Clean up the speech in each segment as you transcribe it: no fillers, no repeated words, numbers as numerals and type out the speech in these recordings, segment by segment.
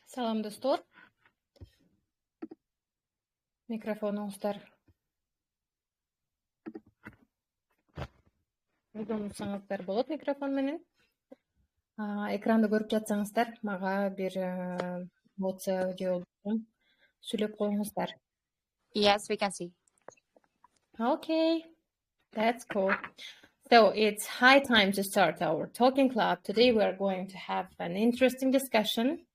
Салам достор. Микрофонуңуздар унутсаңыздар болот микрофон менен. Экранды көрүп жатсаңыздар, мага бир WhatsApp жолдон сүйлөп коюңуздар. Yes, we can see. Okay, that's cool. So it's high time to start our talking club. Today we are going to have an interesting discussion.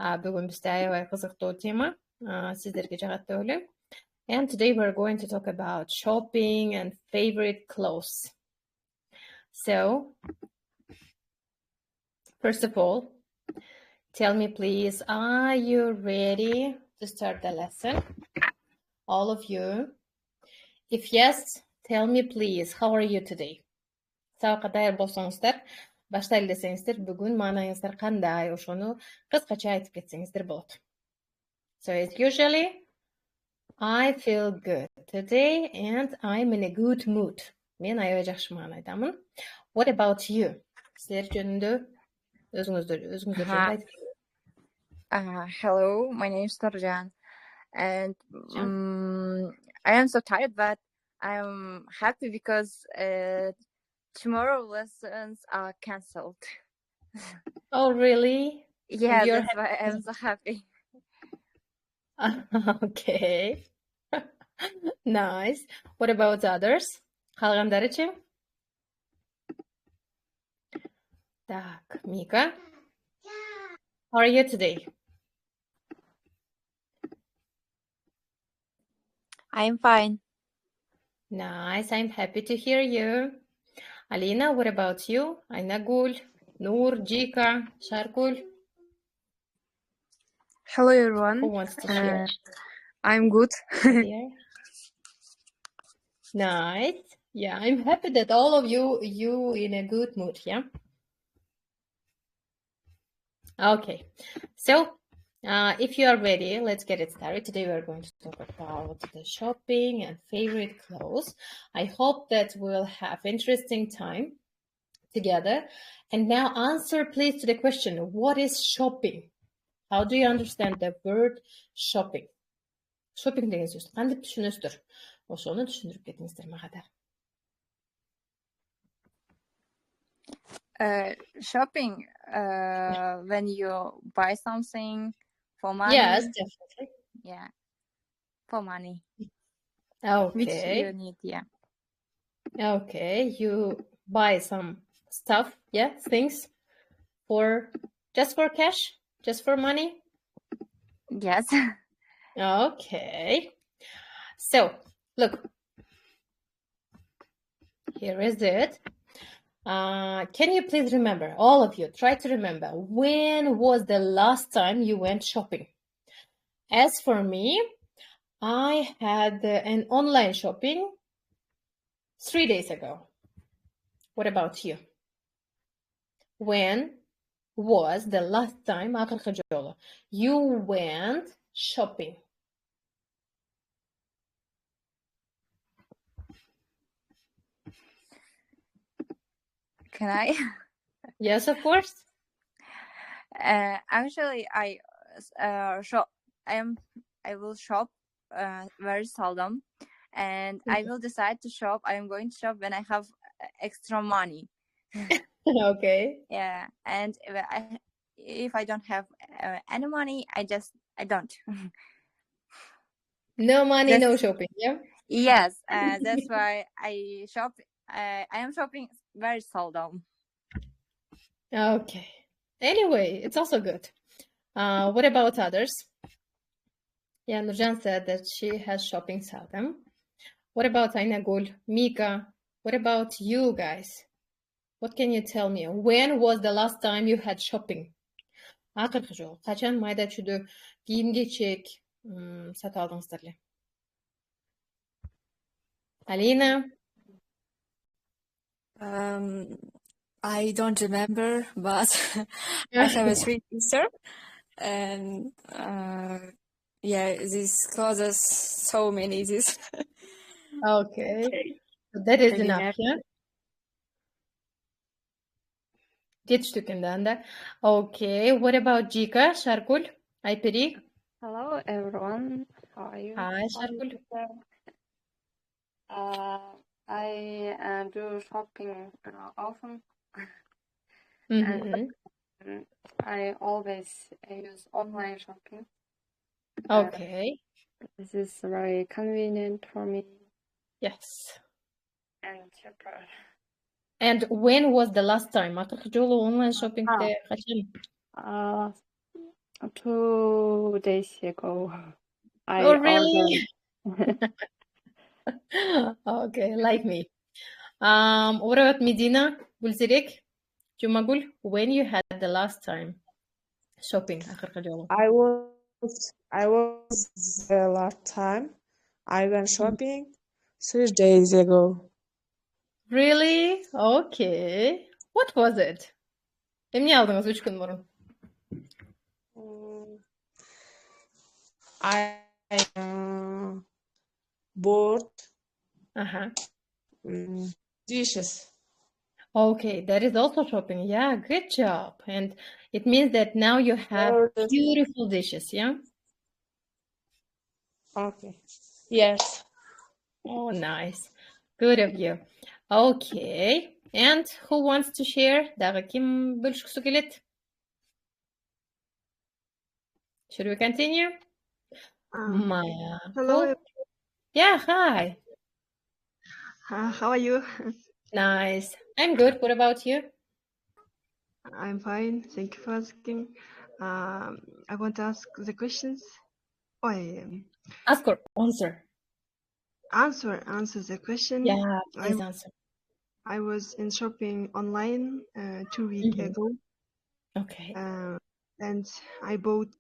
Бүгүн бизде аябай кызыктуу тема, сиздерге жагат деп ойлойм. And today we're going to talk about shopping and favorite clothes. So, first of all, tell me please, are you ready to start the lesson? All of you. If yes, tell me please, how are you today? Сабакка даяр болсоңуздар, баштайлы десеңиздер, бүгүн маанайыңыздар кандай, ошону кыскача айтып кетсеңиздер болот. So as usually, I feel good today and I'm in a good mood. Мен аябай жакшы маанайдамын. What about you? Силер жөнүндө өзүңүздөр жөнүндө айтып. Hello, my name is Tarjan, and I am so tired, but I'm happy because tomorrow lessons are cancelled. Oh, really? Yeah, You're that's why I'm so happy. Okay. Nice. What about others? Калгандарычы? Так, Mika. How are you today? I'm fine. Nice. I'm happy to hear you. Alina, what about you? Ainagul, Noor, Jika, Sharkul. Hello everyone. Who wants to share? I'm good. Here. Nice. Yeah, I'm happy that all of you in a good mood, yeah? Okay. So, if you are ready, let's get it started. Today we are going to talk about the shopping and favorite clothes. I hope that we'll have interesting time together. And now answer please to the question, what is shopping? How do you understand the word shopping? Shopping деген сөз кантип түшүнөсүздөр? Ошону түшүндүрүп кетиңиздер мага да. Shopping, when you buy something for money. Yes, definitely. Yeah, for money. Okay. Which you need, yeah. Okay, you buy some stuff, yeah, things just for cash, just for money. Yes. Okay. So, look. Here is it. Can you please remember, all of you, try to remember, when was the last time you went shopping? As for me, I had an online shopping 3 days ago. What about you? When was the last time you went shopping? Can I? Yes, of course. Actually, I will shop very seldom, and I will decide to shop. I am going to shop when I have extra money. Okay. Yeah, and if I don't have any money, I don't. No money, no shopping. Yeah. Yes, that's why I shop. I am shopping very seldom. Okay. Anyway, it's also good. What about others? Yeah, Nurjan said that she has shopping seldom. What about Ainagul, Mika? What about you guys? What can you tell me? When was the last time you had shopping? Акыркы жолу качан майда чүйдө кийим-кечек сатып алдыңыздар эле? Alina? I don't remember, but I have a sweet sister, and yeah, these clothes so many. This. Okay, so that is Maybe enough. Yeah. Жетиштүү экен да анда. Okay, what about Jika, Sharkul? Айпери. Hello everyone, how are you? Hi, Шаргүл. I do shopping often, Mhm. and I always use online shopping. Okay. This is very convenient for me Yes. and cheaper. And when was the last time? Акыркы жолу онлайн шоппингде качан? 2 days ago, I Oh, really? ordered. Okay, like me. What about Medina? Gulzirek? Jumagul, when you had the last time shopping? Акыркы жолу. I was the last time I went shopping 3 days ago. Really? Okay. What was it? Эмне алдыңыз 3 күн мурун? I bought dishes. Okay, that is also shopping. Yeah, good job. And it means that now you have beautiful dishes, yeah? Okay. Yes. Oh, nice. Good of you. Okay. And who wants to share? Дагы ким бөлүшкүсү келет? Should we continue? Maya. Hello. Yeah, hi. How are you? Nice. I'm good. What about you? I'm fine. Thank you for asking. I want to ask the questions. Ask or answer. Answer the question. Yeah, please answer. I was in shopping online 2 weeks ago. Okay. And I bought,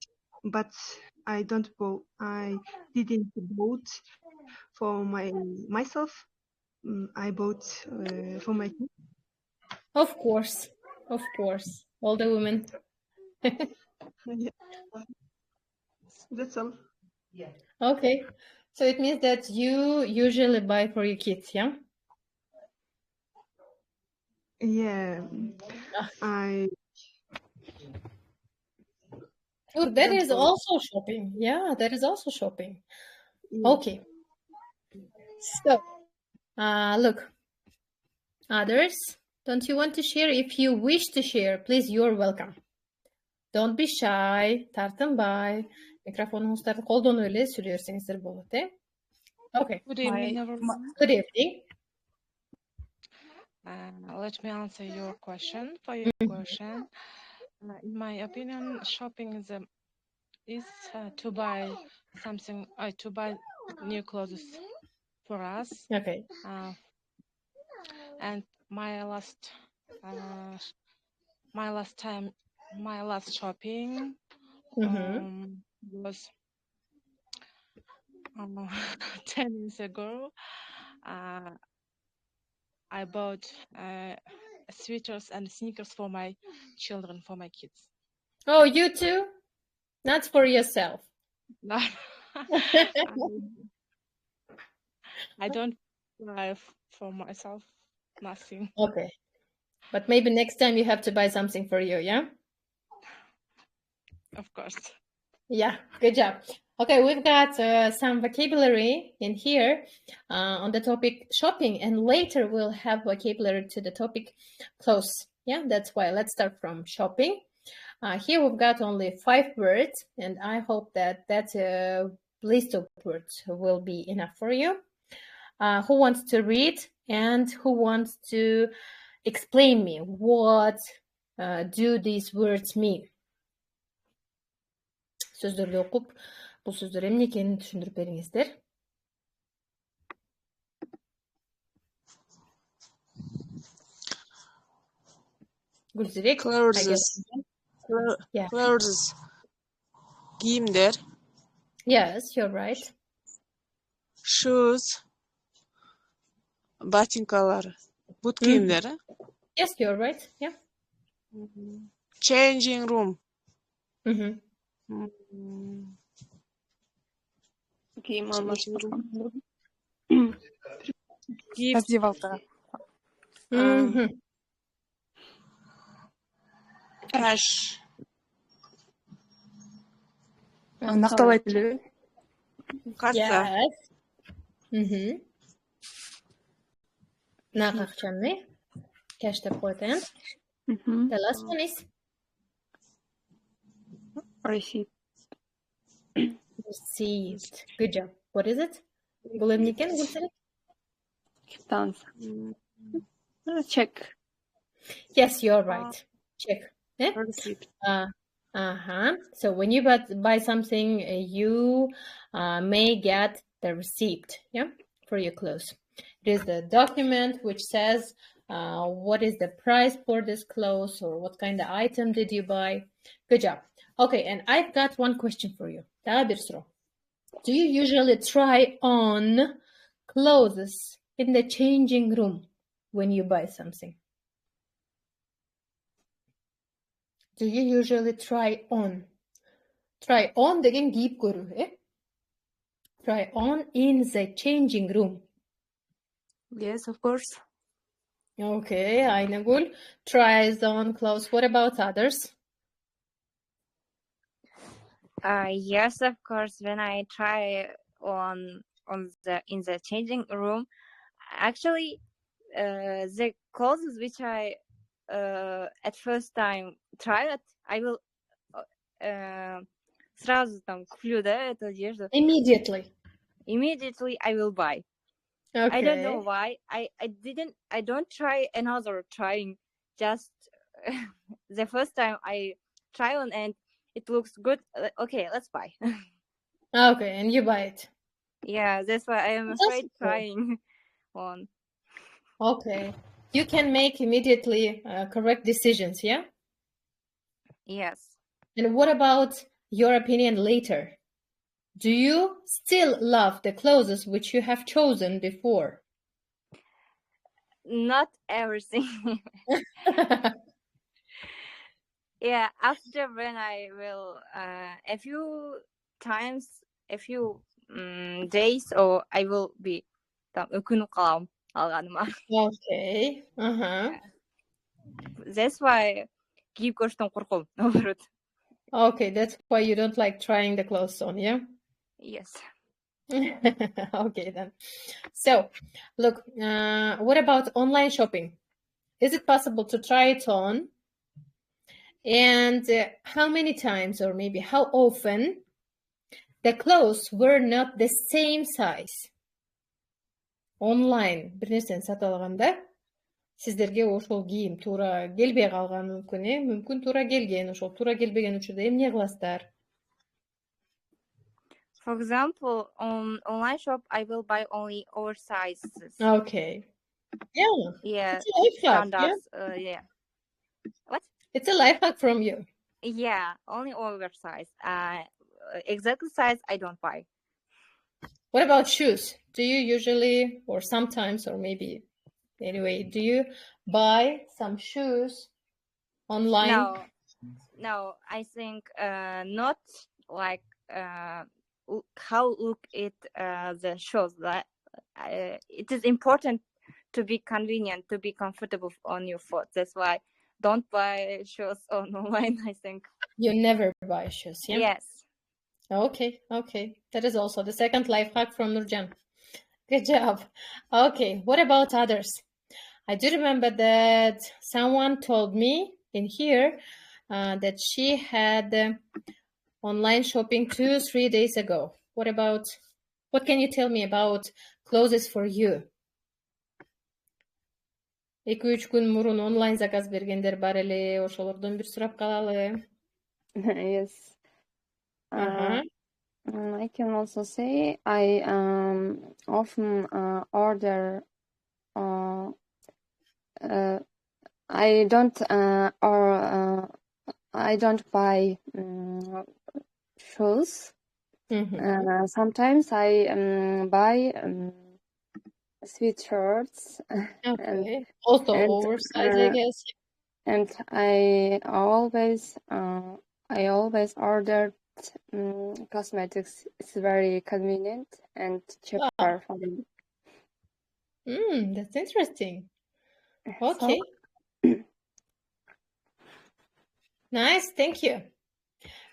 but I didn't bought for myself. I bought for my kids. Of course. All the women. Yeah. That's all. Okay. So it means that you usually buy for your kids, yeah? Yeah. Oh, that is also shopping. Yeah, that is also shopping. Yeah. Okay. So, look. Others, don't you want to share? If you wish to share, please, you're welcome. Don't be shy. Тартынбай. Микрофонуңуздарды колдонуп эле сүйлөй берсеңиздер болот, Okay. Good evening, everyone. Good evening. Let me answer your question. Question, in my opinion, shopping is to buy something, to buy new clothes for us. Okay. And my last shopping was 10 years ago. I bought sweaters and sneakers for my children, for my kids. Oh, you too? Not for yourself. No. I don't buy for myself, nothing. Okay. But maybe next time you have to buy something for you, yeah? Of course. Yeah, good job. Okay, we've got some vocabulary in here on the topic shopping, and later we'll have vocabulary to the topic clothes. Yeah, that's why. Let's start from shopping. Here we've got only 5 words, and I hope that that list of words will be enough for you. Who wants to read and who wants to explain me what do these words mean? Сөздөрдү окуп, бул сөздөр эмне экенин түшүндүрүп бериңиздер. Гүлзирек. Clothes. Кийимдер. Yes, you're right. Shoes. Ботинкалар. Бут кийимдер. Yes, you're right. Yeah. Changing room. Кийим алмаштыруу. Раздевалка. Cash. Нактабайт элеби? Карта. Yes. Нак акчаны cash деп коетен. The last one is Receipt. received. Good job. What is it? Бул эмне экен, Гүлсерек? Квитанция. Check. Yes, you're right. Check. Receipt. So when you buy something, you may get the receipt, for your clothes. It is the document which says what is the price for this clothes or what kind of item did you buy. Good job. Okay, and I've got one question for you. Do you usually try on clothes in the changing room when you buy something? Do you usually try on? Try on деген кийип көрүү, Try on in the changing room. Yes, of course. Okay, Aynagul tries on clothes. What about others? Yes, of course. When I try in the changing room, actually, the clothes which I at first time tried, I will сразу там куплю, да, эту одежду. Immediately I will buy. Okay. I don't know why. I don't try another trying. Just the first time I try on and it looks good. Okay, let's buy. Okay, and you buy it. Yeah, that's why I am afraid trying on. Okay. You can make immediately correct decisions, yeah? Yes. And what about your opinion later? Do you still love the clothes which you have chosen before? Not everything. Yeah, after when I will a few times, a few days, or I will be өкүнүп калам алганыма. Okay. That's why кийип көрүштөн корком, наоборот. Okay, that's why you don't like trying the clothes on, yeah? Yes. Okay, then. So, look, what about online shopping? Is it possible to try it on? And how many times, or maybe how often, the clothes were not the same size? Online bir нерсени сатып алганда сиздерге ошол кийим туура келбей калганы мүмкүн, мүмкүн туура келген, ошол туура келбеген учурда эмне кыласыздар? For example, on online shop, I will buy only oversizes. Okay. Yeah. Yeah. It's a life hack, Standards. Yeah. What? It's a life hack from you. Yeah, only oversize. Exactly size I don't buy. What about shoes? Do you usually, or sometimes, or maybe anyway, do you buy some shoes online? No. I think not like how look it the shoes. It is important to be convenient, to be comfortable on your foot. That's why don't buy shoes online. I think you never buy shoes. Yeah. Yes. Okay. That is also the second life hack from Nurjan. Good job. Okay, what about others? I do remember that someone told me in here that she had online shopping 2-3 days ago. What can you tell me about clothes for you? 2-3 күн мурун онлайн заказ бергендер бар эле, ошолордон бир сурап калалы. Yes. I can also say I often order. I don't buy shoes. Sometimes I buy sweatshirts. Okay. Also oversized, I guess. And I always ordered cosmetics. It's very convenient and cheaper for me. That's interesting. Okay. Nice, thank you.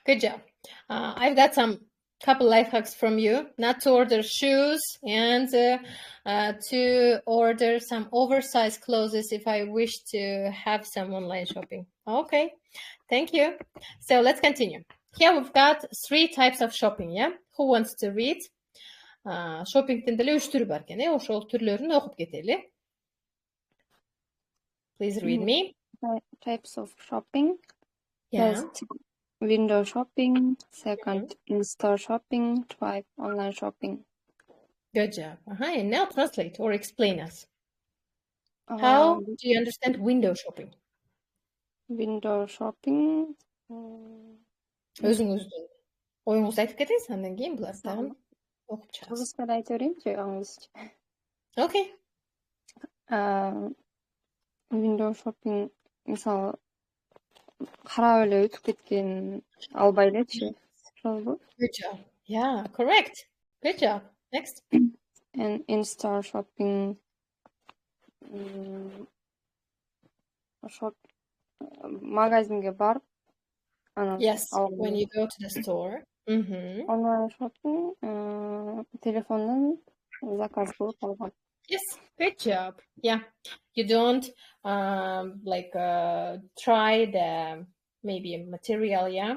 Good job. I've got some couple life hacks from you. Not to order shoes and to order some oversized clothes if I wish to have some online shopping. Okay, thank you. So let's continue. Here we've got 3 types of shopping, yeah? Who wants to read? Shopping'тен деле 3 түрү бар экен, ошол түрлөрүн окуп кетели. Please read me. Types of shopping. Yeah. First, window shopping. Second, in-store shopping. 5, online shopping. Good job. And now translate or explain us. How do you understand window shopping? Window shopping. Өзүңүздүн оюңузду айтып кетиңиз, андан кийин булар дагы окуп чыгабыз. Кыргызча айта берейинчи, англисче. Okay. Window shopping, мисалы, карап эле өтүп кеткен албай элечи. Good job. Yeah, correct. Good job. Next. And in-store shopping. Магазинге барып, Yes, when you go to the store. Online shopping, телефондон заказ кылып алган. Yes, good job. Yeah, you don't try the maybe material, yeah,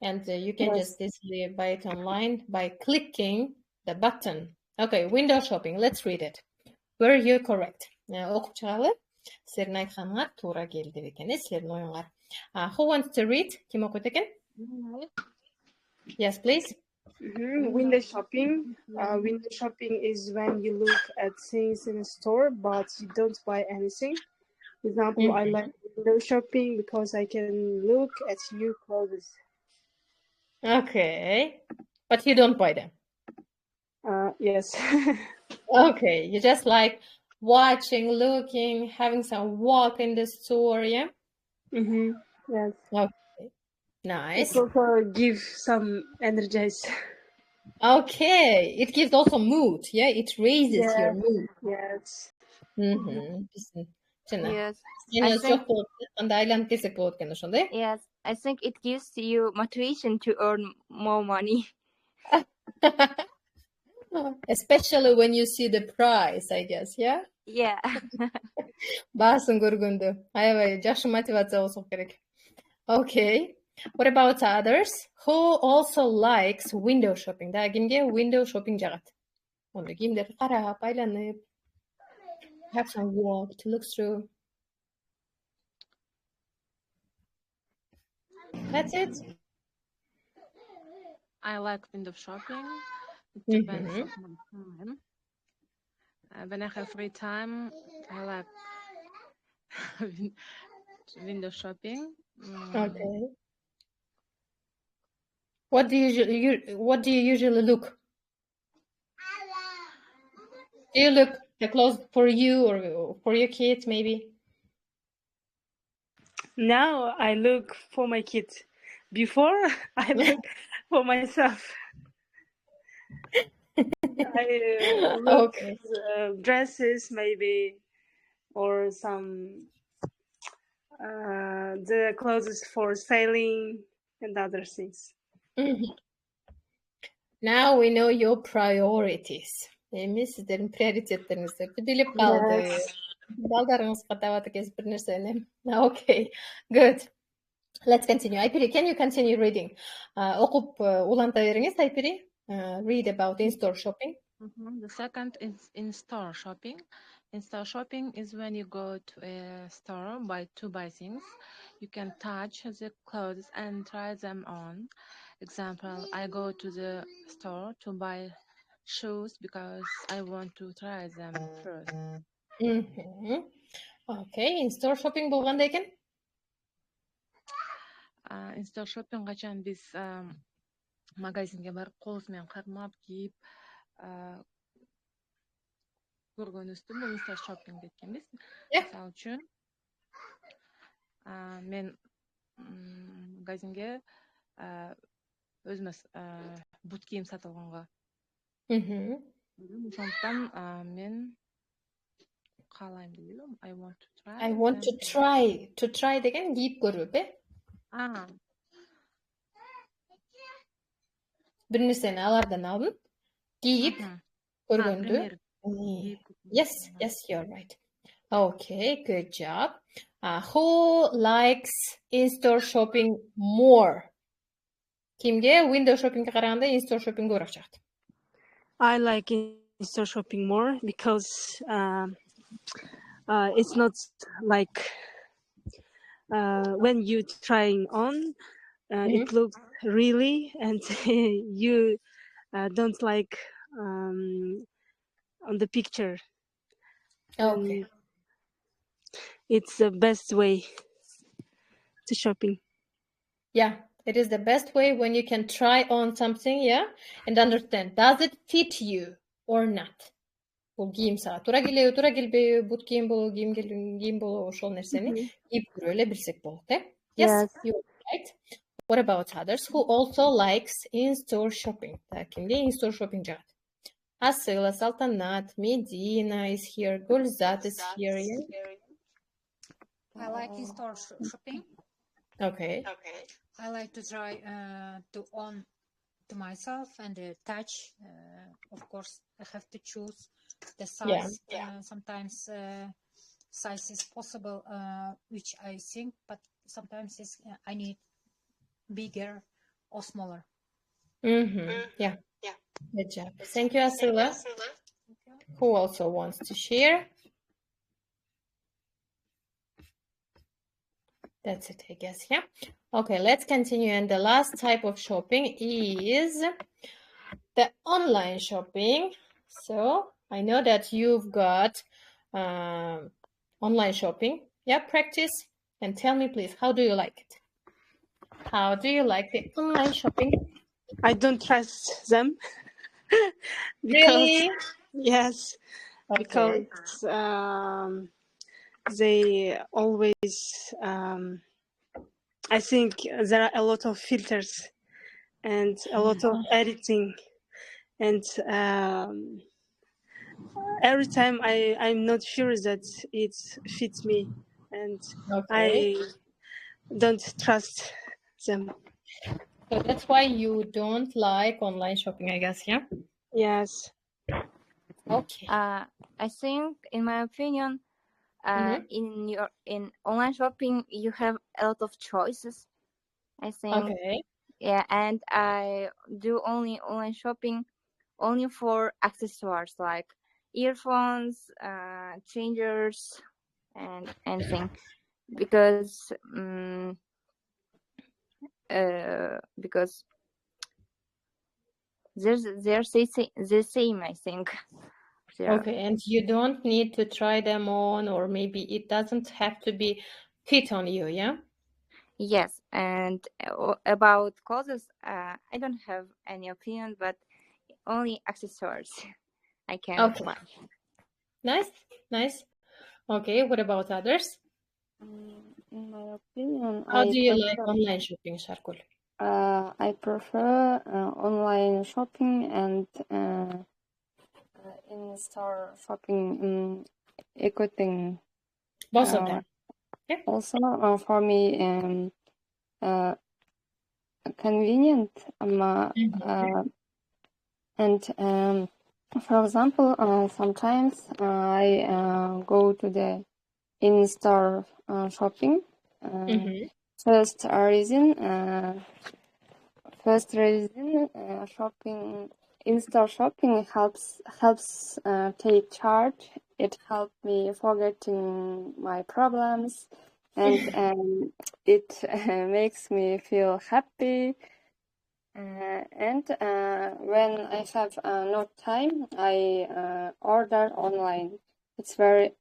and you can just easily buy it online by clicking the button. Okay, window shopping. Let's read it. Were you correct? Окуп чыгалы. Силердин айтканыңар туура келди бекен, силердин оюңар. Who wants to read? Ким окуйт экен? Yes, please. Window shopping. Window shopping is when you look at things in a store, but you don't buy anything. For example, I like window shopping because I can look at new clothes. Okay, but you don't buy them. Yes. Okay, you just like watching, looking, having some walk in the store, yeah? Yes. Okay, nice. It also gives some energize. Okay, it gives also mood, yeah? It raises your mood. Yes. Yes. Yes, I think it gives you motivation to earn more money. Especially when you see the price, I guess, yeah? Yeah. Баасын көргөндө. Аябай жакшы мотивация болсо керек. Okay. What about others? Who also likes window shopping? Да, кимге window shopping жагат? Онда кийимдерди карап, айланып, have some walk to look through. That's it. I like window shopping. It depends on my time. When I have free time, I like window shopping. Okay. What do you usually look? Do you look the clothes for you or for your kids, maybe? Now I look for my kids. Before I look for myself. I look dresses maybe, or some the clothes for sailing and other things. Now we know your priorities. Эми сиздердин приоритеттериңиздерди билип калды. Балдарыңыз катабат экенсиз бир нерсени. Okay, good. Let's continue. Айпири, can you continue reading? Окуп уланта бериңиз, Айпири. Read about in-store shopping. The second is in-store shopping. In-store shopping is when you go to a store to buy things. You can touch the clothes and try them on. Example, I go to the store to buy shoes because I want to try them first. Okay, in-store shopping болгондо экен? In-store shopping качан биз магазинге барып колубуз менен кармап кийип көргөнүбүздү бул in-store shopping деп экенбиз. Мисалы үчүн мен магазинге өзүмө бут кийим сатып алганга. Ошондуктан мен каалайм деп элем. I want to try. To try деген кийип көрүп, бир нерсени алардан алдын кийип көргөндү. Yes, you're right. Okay, good job. Who likes in-store shopping more? Kimge window shopping'e караганда in-store shopping көбүрөөк жагат? I like in-store shopping more because it's not like when you trying on, it looks really, and you don't like on the picture. Okay. It's the best way to shopping. Yeah, it is the best way when you can try on something, yeah, and understand, does it fit you or not? Бул кийим сага туура келеби, туура келбейби, бут кийим болобу, кийим болобу, ошол нерсени кийип көрө эле билсек болот, э? Yes, you're right. What about others who also likes in-store shopping? Кимге in-store shopping жагат? Асыла, Салтанат, Медина is here, Гулзат is here. I like in-store shopping. Okay. I like to try to on to myself and touch. Of course, I have to choose the size. Sometimes size is possible, which I think, but sometimes I need bigger or smaller. Yeah. Good job. Thank you, Asila. Who also wants to share? That's it, I guess, yeah? Okay, let's continue. And the last type of shopping is the online shopping. So I know that you've got online shopping. Yeah, practice and tell me, please, how do you like it? How do you like the online shopping? I don't trust them. Really? Yes, because they always, I think there are a lot of filters and a lot of editing, and every time I'm not sure that it fits me, and I don't trust them. So that's why you don't like online shopping, I guess, yeah? Yes. Okay. I think, in my opinion, in online shopping you have a lot of choices, I think. Okay. Yeah, and I do only online shopping only for accessories like earphones, changers, and anything, because they're the same, I think. Okay, and you don't need to try them on, or maybe it doesn't have to be fit on you, yeah? Yes, and about clothes, I don't have any opinion, but only accessories I can buy. Nice. Okay, what about others? In my opinion, How do you like online shopping, Sharkul? I prefer online shopping and in-store shopping. Everything. Both of them. Also, for me, convenient. And for example, sometimes I go to the in-store shopping. First reason, shopping in-store shopping helps take charge. It helps me forgetting my problems, and it makes me feel happy. And when I have no time, I order online. It's very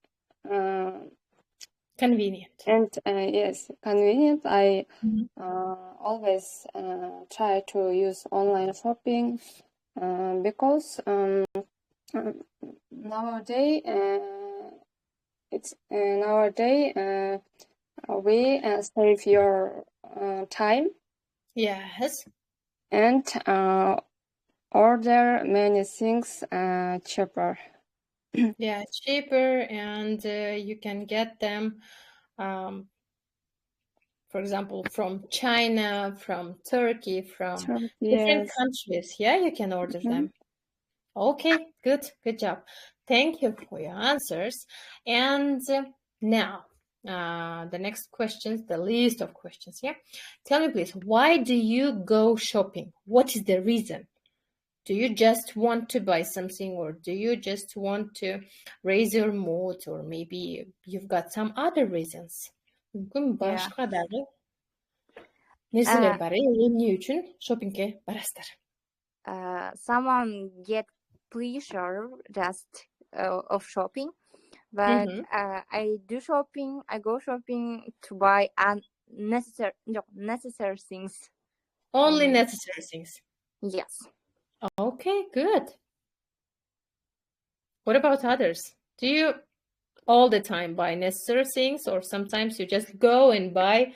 convenient. And yes, convenient. I always try to use online shopping because nowadays we save your time. Yes. And order many things cheaper. Yeah, cheaper, and you can get them For example, from China, from Turkey, from different Yes. countries. Yeah, you can order them. Okay, good job. Thank you for your answers. And now, the next questions, the list of questions. Yeah, tell me please, why do you go shopping? What is the reason? Do you just want to buy something, or do you just want to raise your mood, or maybe you've got some other reasons? Мүмкүн башка дагы нерселер бар, эмне үчүн шопингге барасыздар? Someone get pleasure just of shopping, but I go shopping to buy necessary things. Only necessary things. Yes. Okay, good. What about others? Do you all the time buy necessary things, or sometimes you just go and buy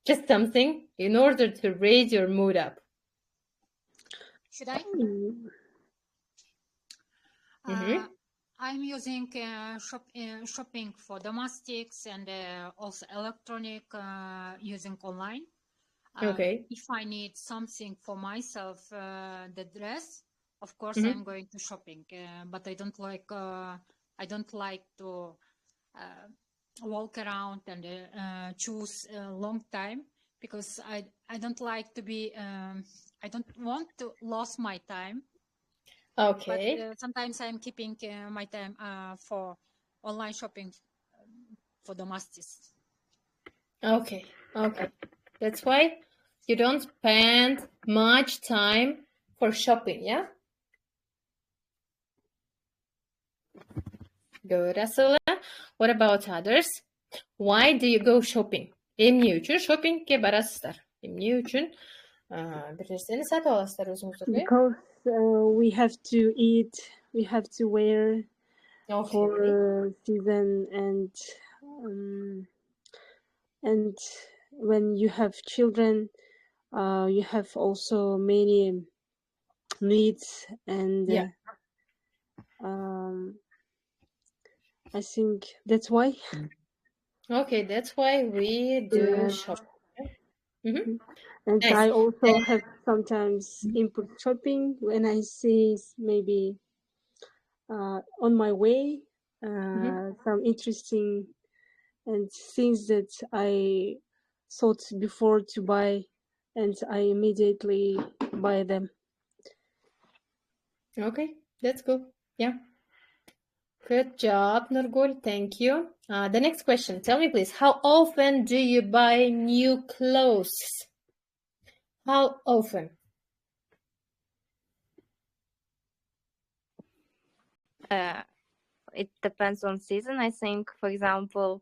just something in order to raise your mood up? Should I? I'm using shopping for domestics and also electronic using online. Okay. If I need something for myself, the dress, of course I'm going to shopping. But I don't like to walk around and choose a long time, because I don't like to be I don't want to lose my time. Okay. But sometimes I'm keeping my time for online shopping for domestics. Okay. That's why you don't spend much time for shopping, yeah? Good, Asula. What about others? Why do you go shopping? Эмне үчүн шопингге барасыздар? Эмне үчүн бир нерсени сатып аласыздар өзүңүзгө? Because we have to eat, we have to wear for season, and when you have children, you have also many needs, and I think that's why. Okay, that's why we do shopping. And Nice. I also have sometimes input shopping when I see maybe on my way some interesting and things that I thought before to buy, and I immediately buy them. Okay, that's good. Yeah. Good job, Nurgul. Thank you. The next question. Tell me, please, how often do you buy new clothes? How often? It depends on season. I think, for example,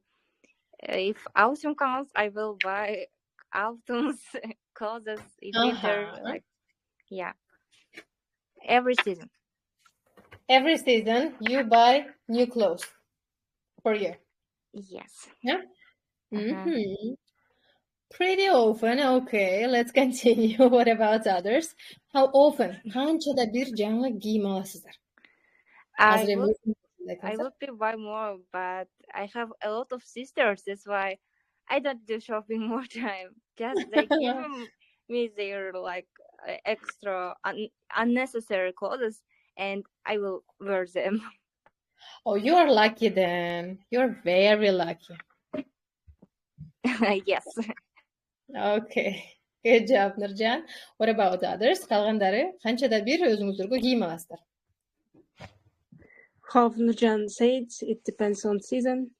if autumn comes, I will buy autumn's clothes. If winter, every season. Every season you buy new clothes for you. Yes. Yeah. Pretty often. Okay, let's continue. What about others? How often? Канчада бир жаңы кийим аласыздар? I would buy more, but I have a lot of sisters. That's why I don't do shopping more time. Just they give me their extra unnecessary clothes, and I will wear them. Oh, you are lucky then. You're very lucky. Yes. Okay. Good job, Nurjan. What about others? Калгандары канчада бир өзүңүздөргө кийим аласыздар? How Nurjan said, it depends on season,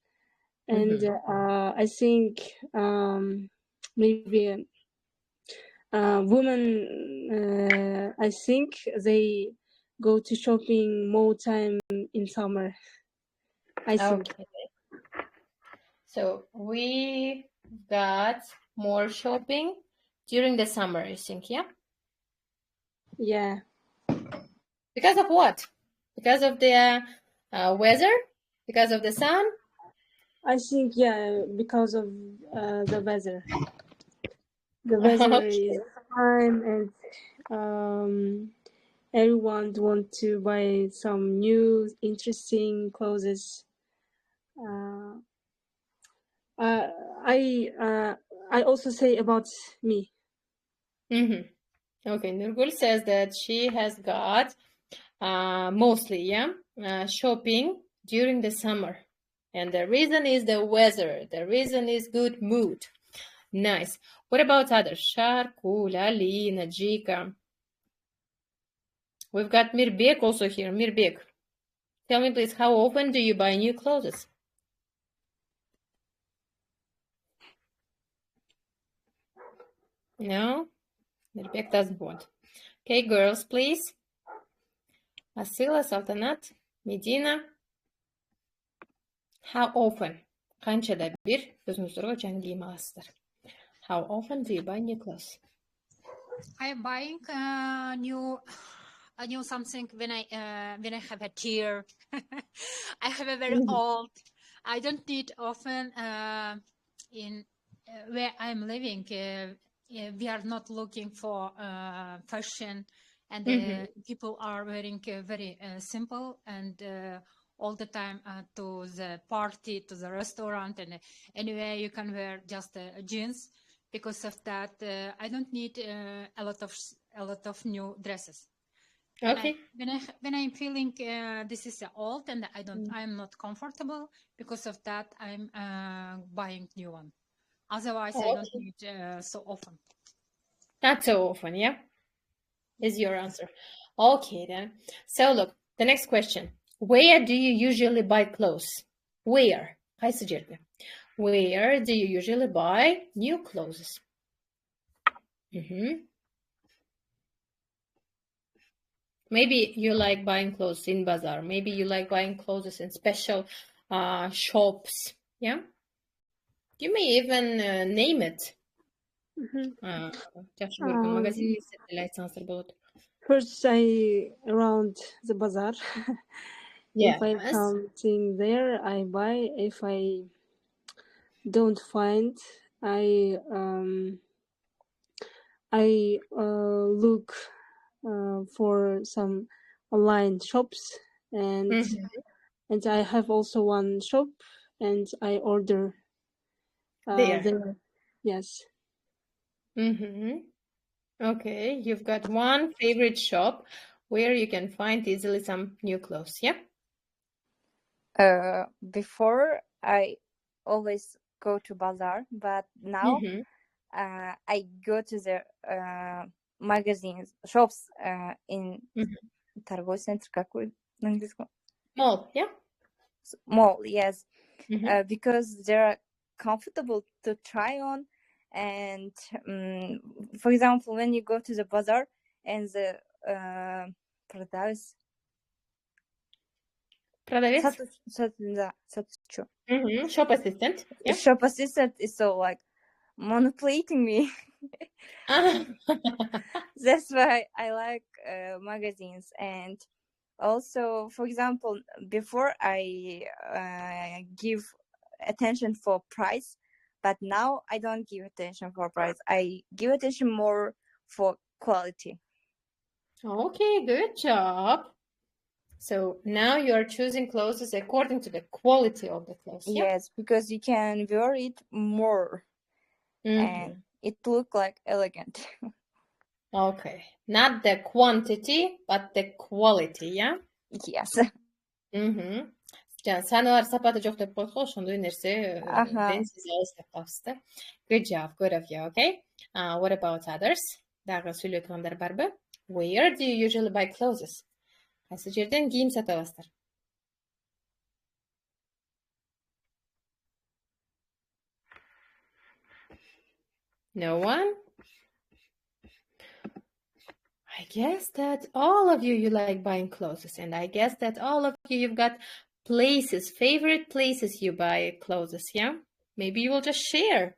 and I think maybe women, I think they go to shopping more time in summer. I think. Okay. So we got more shopping during the summer, you think, yeah? Yeah. Because of what? Because of the weather? Because of the sun? I think, because of the weather. The weather is fine, and everyone wants to buy some new, interesting I also say about me. Okay, Nurgul says that she has got mostly, shopping during the summer. And the reason is the weather. The reason is good mood. Nice. What about others? Sharku, Lali, Najika. We've got Mirbek also here. Mirbek, tell me please, how often do you buy new clothes? No? Mirbek doesn't want. Okay, girls, please. Asila, Saltanat, Medina. How often? Qanchada bir o'zingizlarga o'shan kiyim olasizlar. How often do you buy new clothes? I am buying new something when I have a tear. I have a very old. I don't need often in where I'm living. We are not looking for fashion, and people are wearing very simple and all the time to the party, to the restaurant, and anywhere you can wear just jeans. Because of that, I don't need a lot of new dresses. Okay. When I'm feeling this is old and I'm not comfortable, because of that I'm buying new one. Otherwise, I don't need so often. Not so often, yeah? Is your answer. Okay, then. So look, the next question. Where do you usually buy clothes? Where? Qaysi жерде? Where do you usually buy new clothes? Maybe you like buying clothes in bazaar. Maybe you like buying clothes in special shops. Yeah? You may even name it. First, I around the bazaar. Yes. If I something there, I buy. If I don't find, I look for some online shops, and I have also one shop, and I order there. Yes. Okay, you've got one favorite shop where you can find easily some new clothes, yeah? Before I always go to bazaar, but now I go to the magazines, shops in торговый центр, какой на английском? Mall, yeah? Mall, yes. Because they're comfortable to try on. And for example, when you go to the bazaar and the продавец shop assistant, yeah? Shop assistant is so like manipulating me. That's why I like magazines. And also, for example, before I give attention for price, but now I don't give attention for price. I give attention more for quality. Okay, good job. So now you are choosing clothes according to the quality of the clothes. Yeah? Yes, because you can wear it more and it look like elegant. Okay, not the quantity, but the quality, yeah? Yes. Саналар сапаты жоқ деп қойдық қой, ошондой нерсе сиз алыстап калыпсыз да. Good job, good of you, okay? What about others? Дагы сүйлөй тургандар барбы? Where do you usually buy clothes? Кайсы жерден кийим сатып аласыздар? No one? I guess that all of you like buying clothes, and I guess that all of you've got places, favorite places you buy clothes, yeah? Maybe you will just share.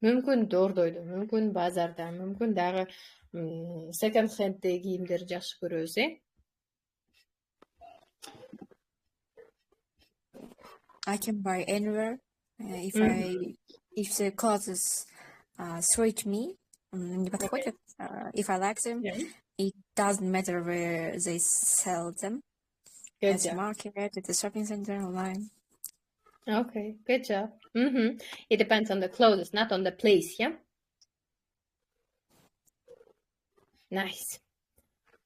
Мүмкүн дордойдо, мүмкүн базарда, мүмкүн дагы second hand'de кийимдерди жакшы көрөбүз, I can buy anywhere if the clothes suit me, не подходят. If I like them, it doesn't matter where they sell them. At the market, at the shopping center, online. Okay, good job. It depends on the clothes, not on the place, yeah? Nice.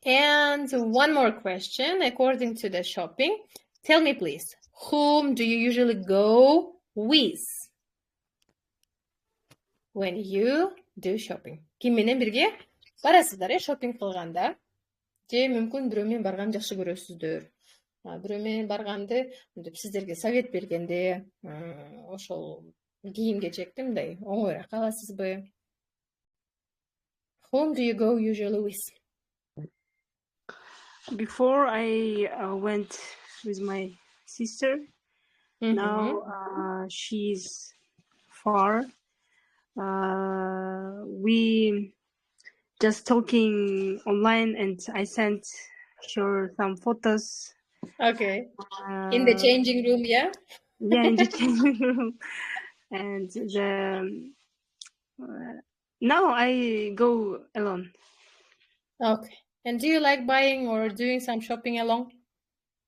And one more question, according to the shopping. Tell me, please, whom do you usually go with when you do shopping? Ким менен бирге барасыздар, шопинг кылганда? Же мүмкүн бирөө менен барганды жакшы көрөсүздөр. Бирөө менен барганды сиздерге совет бергенде, ошол кийим кечекти мындай оңоюраак аласызбы? Whom do you go usually with? Before I went with my sister. Now she's far. We just talking online, and I sent her some photos. Okay. In the changing room, yeah? Yeah, in the changing room. And now I go alone. Okay. And do you like buying or doing some shopping alone?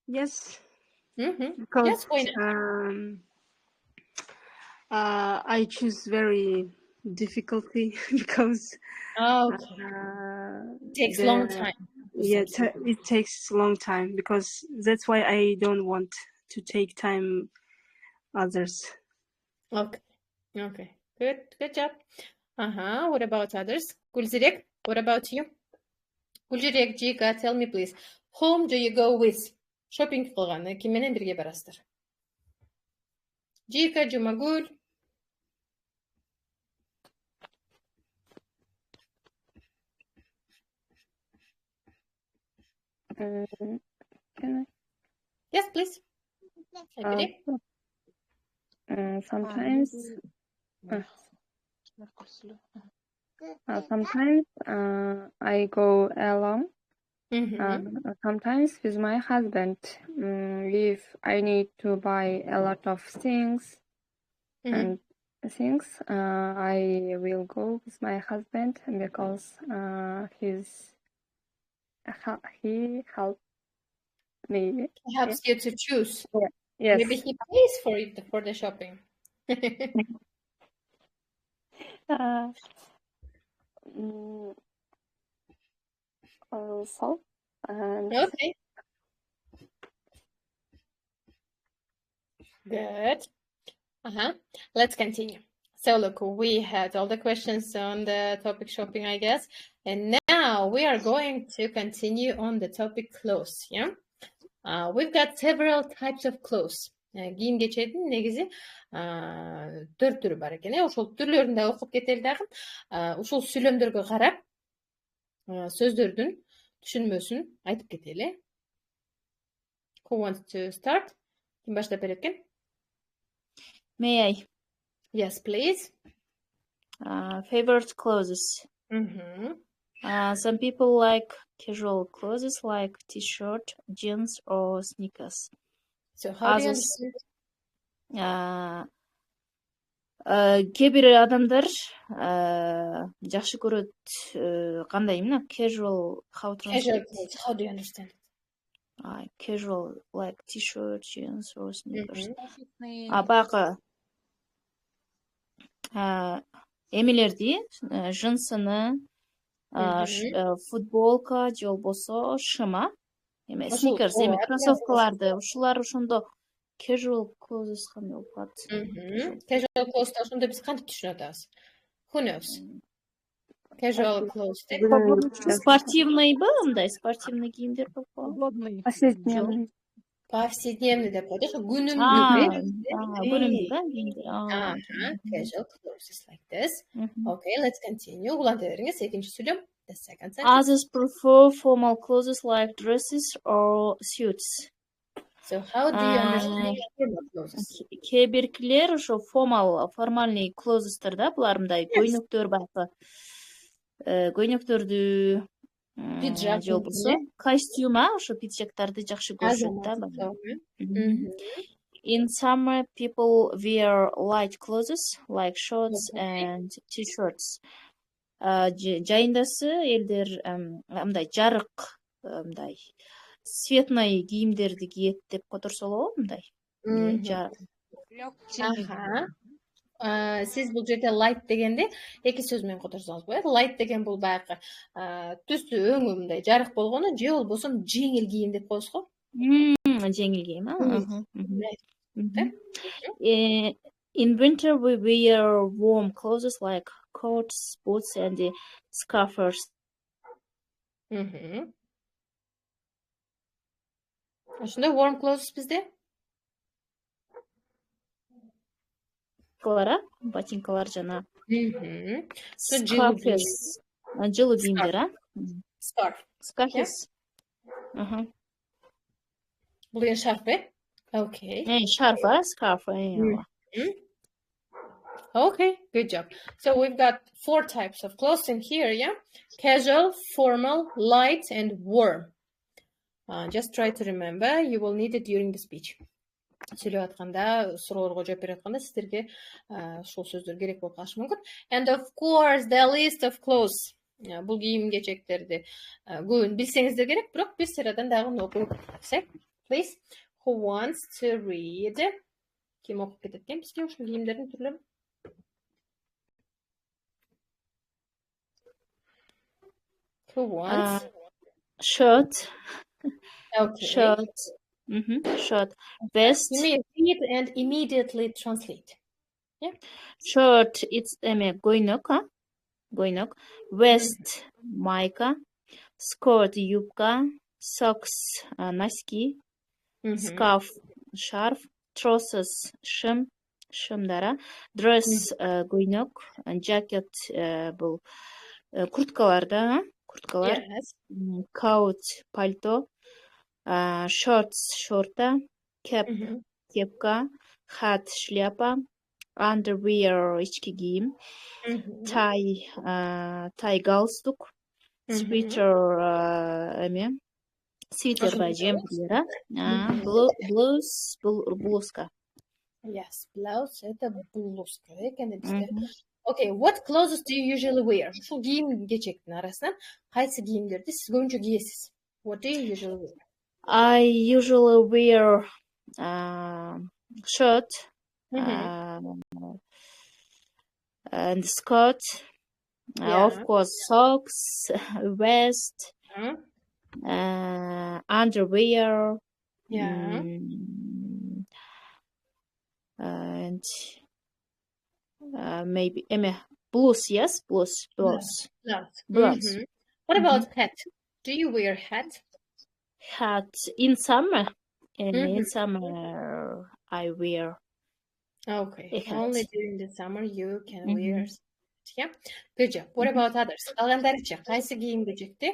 Yes. Because yes, why not? I choose very difficulty because it takes long time. Yeah, it takes a long time because that's why I don't want to take time others. Okay. Okay. Good job. What about others? Gulzirek, what about you? Gulzirek, Jika, tell me please. Whom do you go with? Shopping кылганда ким менен бирге барасыздар? Jika, Jumagul. Can I? Yes, please. Sometimes I go alone. Sometimes with my husband. If I need to buy a lot of things and things, I will go with my husband because he helps me. He helps you to choose. Yeah. Yes. Maybe he pays for it for the shopping. Also, okay. Good. Let's continue. So look, we had all the questions on the topic shopping, I guess. And now we are going to continue on the topic clothes. Yeah. We've got several types of clothes. Кийим кечектин негизи 4 түрү бар экен. Ошол түрлөрүн да окуп кетели дагы. Ушул сүйлөмдөргө карап, сөздөрдүн түшүнмөсүн айтып кетели. Who wants to start? Ким баштап берет экен? May I? Yes, please. Favorite clothes. Some people like casual clothes like t-shirt, jeans, or sneakers. So how do you understand? Кээ бир адамдар жакшы көрөт кандай эмне casual how do you understand? Casual like t-shirt, jeans, or sneakers. Баягы эмелерди жынсыны футболка же болбосо шыма эме sneakers эме кроссовкаларды ушулар ошондо casual clothes кандай болуп калат? Casual clothes ошондо биз кантип түшүнүп атабыз? Who knows? Casual clothes. Спортивныйбы, мындай спортивный кийимдер болуп калат. Повседневный деп коет, ошо күнүмдүк. Күнүмдүк кийимдер. Casual clothes like this. Okay, let's continue. Уланта бериңиз, экинчи сүйлөм. The second sentence. Others prefer formal clothes like dresses or suits. So how do you understand formal clothes? Кээ биркилер ошо формальный clothes'терде булар мындай көйнөктөр баягы көйнөктөрдү пиджак же болбосо костюм ошо пиджактарды жакшы көрүшөт да. In summer, people wear light clothes like shorts and t-shirts. Жайындасы элдер мындай жарык мындай цветной кийимдерди кийет деп которсо болобу мындай. Siz бұл жерде light дегенде екі сөзмен қотарсаңыз болады. Light деген бұл баяғы түсі өңі мындай жарық болғаны, же ол болсын жеңіл киім деп қойсыз ғой. Жеңіл киім. In winter we wear warm clothes like coats, boots and scarves. Ошондой warm clothes bizde? Ботинкалар жана. Scarves. Жылуу кийимдер, Scarf. Бул деген шарф, Okay. Scarf. Okay, good job. So we've got 4 types of clothes in here, yeah? Casual, formal, light, and warm. Just try to remember. You will need it during the speech. Сүйлөп атканда, суроолорго жооп берип атканда сиздерге ушул сөздөр керек болуп калышы мүмкүн. And of course, the list of clothes. Бул кийим кечектерди көбүн билсеңиздер керек, бирок бир сырадан дагы окуп кетсек. Please, who wants to read? Ким окуп кетет экен бизге ушул кийимдердин түрлөрүн? Who wants? Shirt. Okay. Shirt. Vest. You may read and immediately translate. Yeah. Shirt, it's goynok. Vest, майка. Skirt, юбка. Socks, носки. Scarf, шарф. Trousers, шымдара. Dress, goynok. Jacket, бул курткалар. Yes. Coat, пальто. Shorts, шорта. Cap, кепка. Hat, шляпа. Underwear, ички кийим. Tie, галстук. Sweater, свитер жемперлер. Blouse, блузка. Yes, blouse это блузка экен бизде. Okay, what clothes do you usually wear? Ушул кийим кечектин арасынан кайсы кийимдерди сиз көбүнчө кийесиз? What do you usually wear? I usually wear shirt and skirt. Of course, socks, vest, underwear, and maybe blouse. Yes, blouse. What about hat? Do you wear hat? Hat in summer. In summer, I wear. Okay, only during the summer you can wear. Yeah, good job. What about others? Калгандарычы кайсы кийим кечекти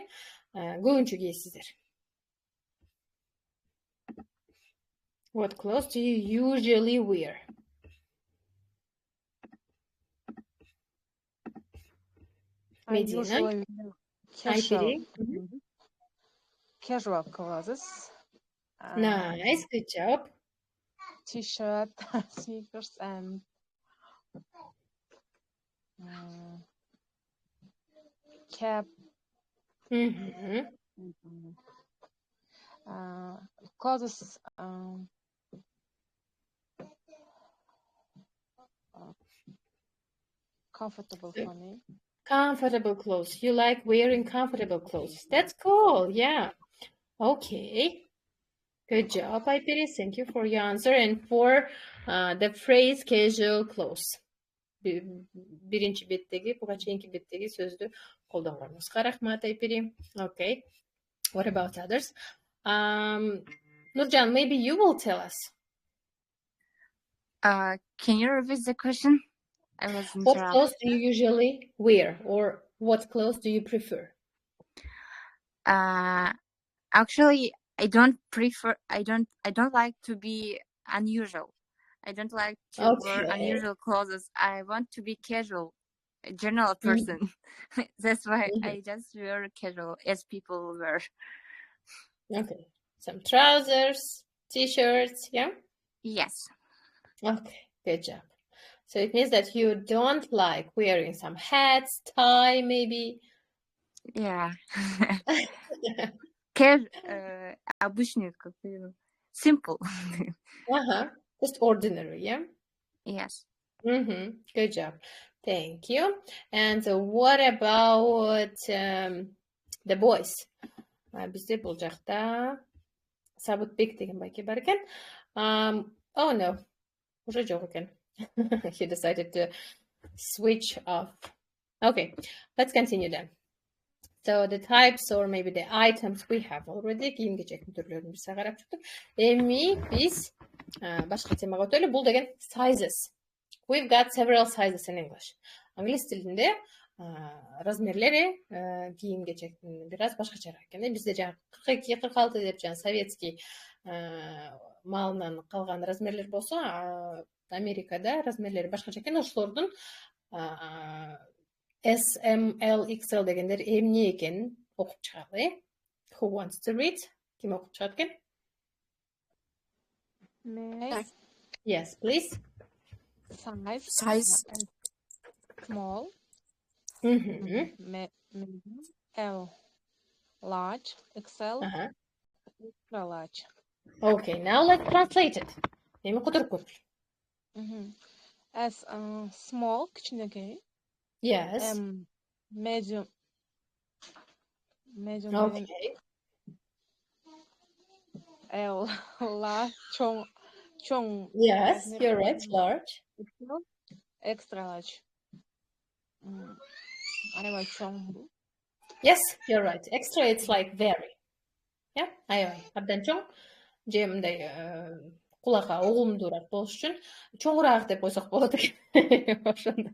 көбүнчө кийесиздер? What clothes do you usually wear? I usually casual clothes. Nice, good job. T-shirt, sneakers, and cap. Clothes. Comfortable for me. Comfortable clothes. You like wearing comfortable clothes. That's cool. Yeah. Okay. Good job, Aipiri. Thank you for your answer and for the phrase casual clothes. Биринчи беттеги, буга чейинки беттеги сөздү колдонгонуңузга рахмат, Айпири. Okay. What about others? Nurjan, maybe you will tell us. Can you repeat the question? I was interrupted. What clothes do you usually wear, or what clothes do you prefer? Actually, I don't like to be unusual. I don't like to wear unusual clothes. I want to be casual, a general person. That's why I just wear casual as people wear. Okay. Some trousers, t-shirts, yeah? Yes. Okay, good job. So it means that you don't like wearing some hats, tie, maybe? Yeah. Обычный, simple. Just ordinary, yeah? Yes. Good job. Thank you. And what about the boys? Bizde бұл жақта Сабытбек деген байке бар екен. Oh no, уже жоқ екен. He decided to switch off. Okay, let's continue then. So the types or maybe the items we have already кийим-кечектин түрлөрүн биз карап чыктык. Эми биз башка темага өтөлү. Бул деген sizes. We've got several sizes in English. Англис тилинде размерлери кийим-кечектин бир аз башкачараак экен. Бизде жана 42, 46 деп жана советский малынан калган размерлер болсо, Америкада размерлери башкача экен. Ошолордун S, M, L, XL дегендер эмне экенин окуп чыгалы. Who wants to read? Ким окуп чыгат экен? Yes, please. Size. Small. Medium. L. Large. XL. Extra large. Okay, now let's translate it. Эми кутуруп көрөлү. S. Small. Кичинекей. Yes. Medium. Okay. L. Large. Chong. Yes, you're right. Large. Extra large. Anyway, chong. Yes, you're right. Extra, it's like very. Yeah, аябай. Абдан чоң. Же мындай кулакка угумдуураак болуш үчүн чоңураак деп койсок болот экен. Ошондо.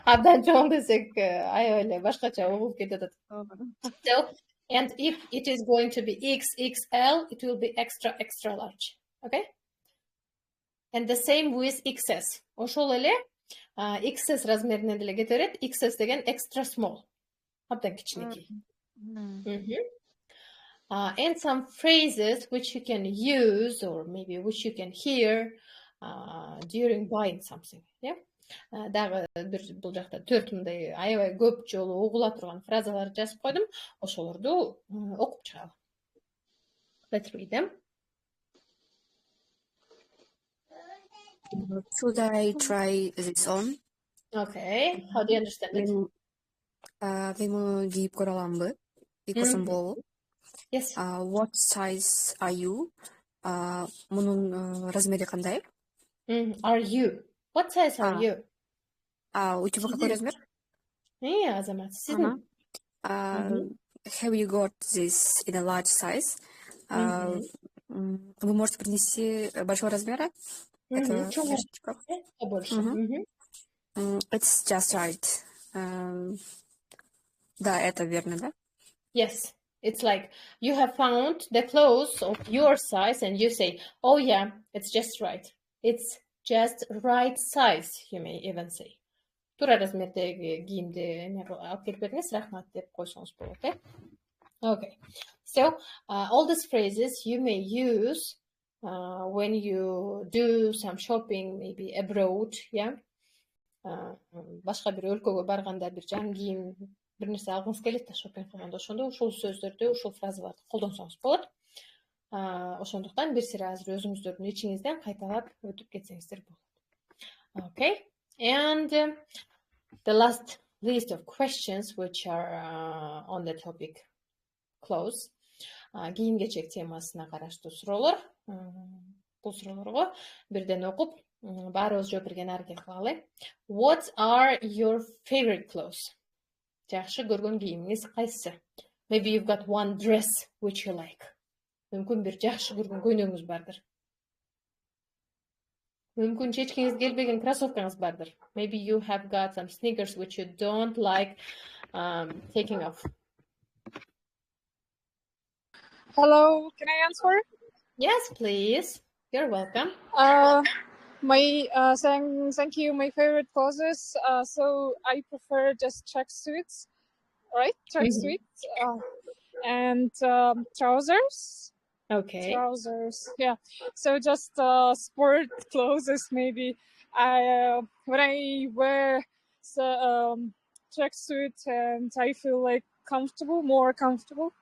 Абдан чоң десек аябай эле башкача угулуп кетет. So, and if it is going to be XXL, it will be extra, extra large. Okay? And the same with XS. Ошол эле XS размеринен деле кете берет. XS деген extra small. Абдан кичинекей. And some phrases which you can use or maybe which you can hear during buying something. Yeah? Дагы бул жакта 4 мындай аябай көп жолу угула турган фразалар жазып койдум. Ошолорду окуп чыгалы. Let's read them. Should I try this on? Okay. How do you understand it? Мен муну кийип көрө аламбы? Көрсөм болобу? Yes. What size are you? Мунун размери кандай? Are you? What size are you? У тебя какой размер? Азамат, сиздин. Have you got this in a large size? Вы можете принести большого размера? Это побольше. It's just right. Да, это верно, да? Yes. It's like you have found the clothes of your size and you say, oh yeah, it's just right. It's just right size, you may even say. Туура размердеги кийимди алып келип бердиңиз, рахмат деп койсоңуз болот, Okay. So, all these phrases you may use when you do some shopping, maybe abroad, yeah? Башка бир өлкөгө барганда бир жан кийим бир нерсе алгыңыз келет да шопинг кылганда ошондо ушул сөздөрдү, ушул фразаларды колдонсоңуз болот. Ошондуктан бир сыйра азыр өзүңүздөрдүн ичиңизден кайталап өтүп кетсеңиздер болот. Okay. And the last list of questions which are on the topic clothes. Кийим-кечек темасына караштуу суроолор. Бул суроолорго бирден окуп, баарыбыз жооп берген аракет кылалы. What are your favorite clothes? Жакшы көргөн кийимиңиз кайсы? Maybe you've got one dress which you like. Мүмкүн бир жакшы көргөн көйнөгүңүз бардыр. Мүмкүн чечкиңиз келбеген кроссовкаңыз бардыр. Maybe you have got some sneakers which you don't like taking off. Hello, can I answer? Yes, please. You're welcome. Thank you. My favorite clothes. So I prefer just tracksuits, right? Tracksuits and trousers. Okay. Trousers, yeah. So just sport clothes, maybe. When I wear tracksuit, and I feel like more comfortable.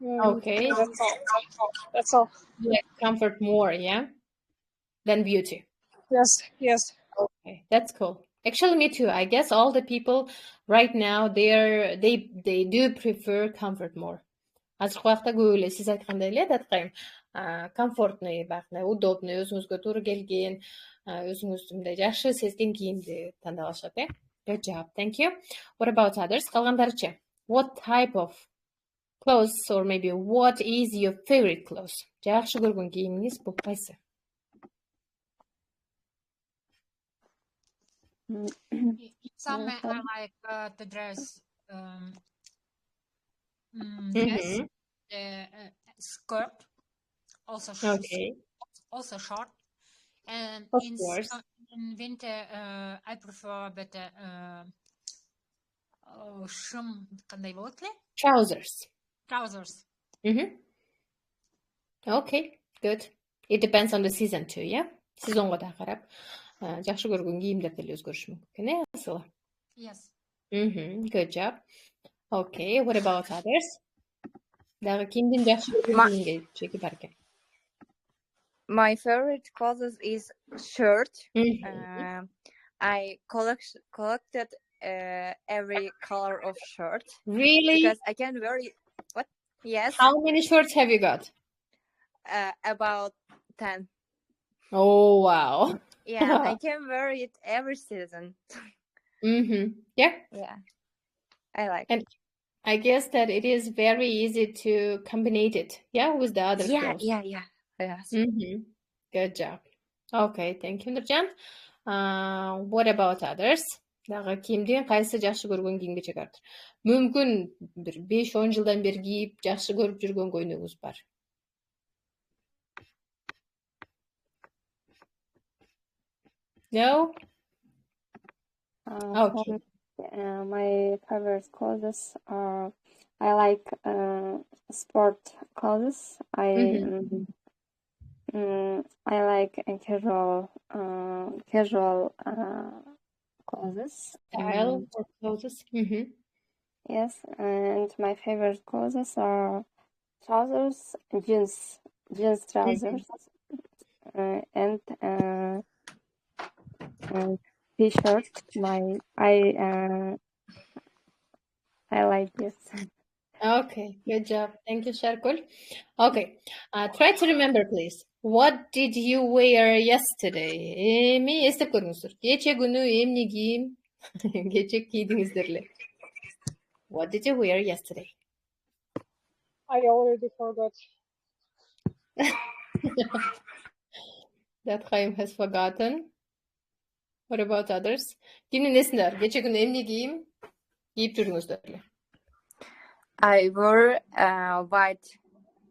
Okay. That's all. You like comfort more, yeah, than beauty. Yes. Okay, that's cool. Actually, me too. I guess all the people right now they do prefer comfort more. Азыркы убакта көп эле сиз айткандай эле таткайым комфортный, баягындай удобный, өзүңүзгө туура келген, өзүңүздү мындай жакшы сезген кийимди тандап алышат, э? Good job. Thank you. What about others? Калгандарычы? What type of clothes or maybe what is your favorite clothes? Жакшы көргөн кийимиңиз бул кайсы? In summer, I like to dress dress, skirt, also Okay. also short, and Of in course. in winter, I prefer better кандай болот эле? Trousers. Trousers. Okay, good. It depends on the season too, yeah? Сезонго да карап, жакшы көргөн кийимдер деле өзгөрүшү мүмкүн, э, асылы? Yes. Good job. Okay, what about others? Дагы кимдин жакшы көргөн кийимге чеги бар экен? My favorite clothes is shirt. I collected every color of shirt. Really? Because I can wear it. What? Yes. How many shirts have you got? About 10. Oh, wow. Yeah, I can wear it every season. Yeah. Yeah, I like And I guess that it is very easy to combine it, yeah, with the other clothes. Yeah. Yes. Good job. Okay, thank you, Nurjan. What about others? Дагы кийимдин кайсы жакшы көргөн кийимге чыгардыр? Мүмкүн бир 5-10 жылдан бери кийип жакшы көрүп жүргөн көйнөгүңүз бар. No? Okay. My favorite clothes are I like sport clothes. I like casual clothes. Style or clothes? Yes, and my favorite clothes are trousers, jeans trousers, and t-shirt. I like this. Okay, good job. Thank you, Sharkul. Okay, try to remember, please. What did you wear yesterday? Эми эстеп көрүңүздөр. Кече күнү эмне кийим? Кече кийдиңиздер эле. What did you wear yesterday? I already forgot. That Chaim has forgotten. What about others? Кимдин эсинде бар? Кече күнү эмне кийим? Кийип жүрүңүздөр эле. I wore a white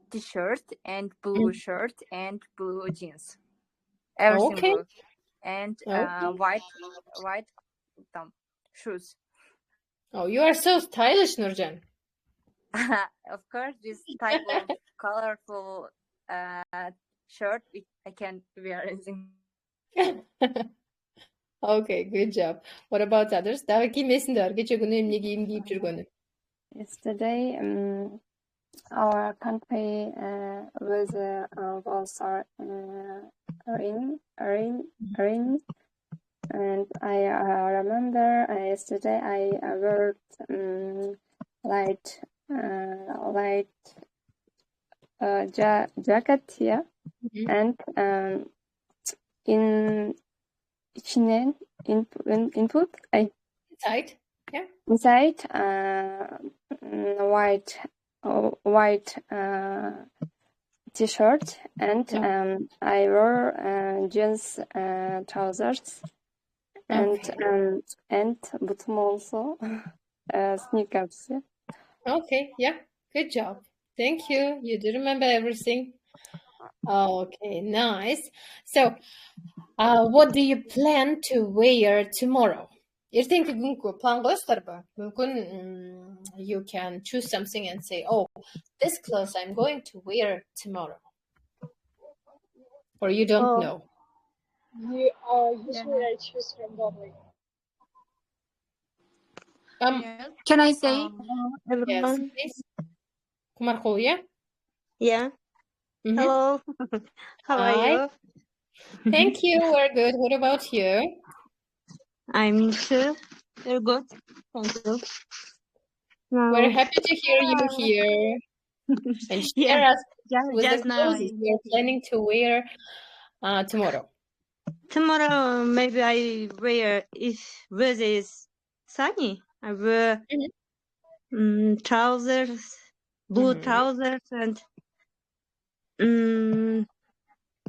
t-shirt and blue shirt and blue jeans. Everything blue. And white shoes. Oh, you are so stylish, Nurjan. Of course, this type of colorful shirt I can wear anything. Okay, good job. What about others? Дагы ким эсинде бар? Кече күнү эмне кийим кийип жүргөнү? Yesterday, our country was rain, and I remember yesterday I wore light jacket, yeah, and input Inside, yeah. Inside white t-shirt, and I wore jeans trousers, and bottom also sneakers. Yeah. Okay, yeah, good job. Thank you. You do remember everything. Okay, nice. So, what do you plan to wear tomorrow? Эртеңки күнгө план коесуздарбы? Мүмкүн you can choose something and say, oh, this clothes I'm going to wear tomorrow. Or you don't know. Usually I choose randomly. Can I say? Yes, please. Кумаркул, yeah? Yeah. Mhm. Hello. How are Hi. you? Thank you. We're good. What about you? I'm too. Very good. Thank you. We're Now, happy to hear you here and yeah, share us with the just now. clothes you're planning to wear tomorrow. Tomorrow, maybe I wear, if weather is sunny, I wear trousers, blue trousers, and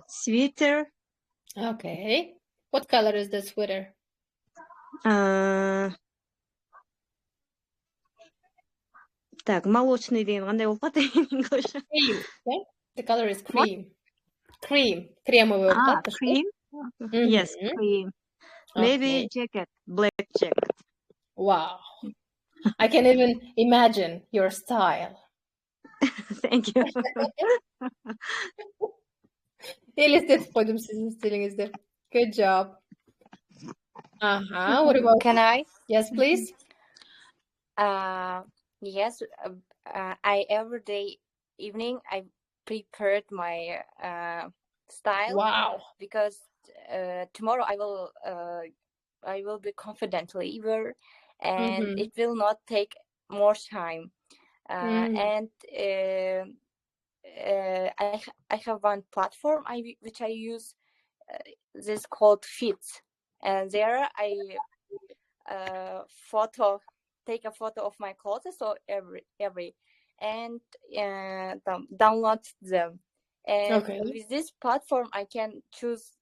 sweater. Okay. What color is the sweater? Так, молочный деген қандай болып қалды in English? Cream. Yeah? The color is cream. Cream. Кремовый болып қалды. Cream? Yes, cream. Maybe Okay. jacket, black jacket. Wow. I can even imagine your style. Thank you. Елестетіп қойдым сіздің стиліңізді. Good job. What about Can I? Yes, please. Yes. I every day evening I prepared my style. Wow. Because tomorrow I will be confidently wear, and it will not take more time. And I have one platform which I use. This called Fits, and there I take a photo of my clothes, so every and download them. And with this platform, I can choose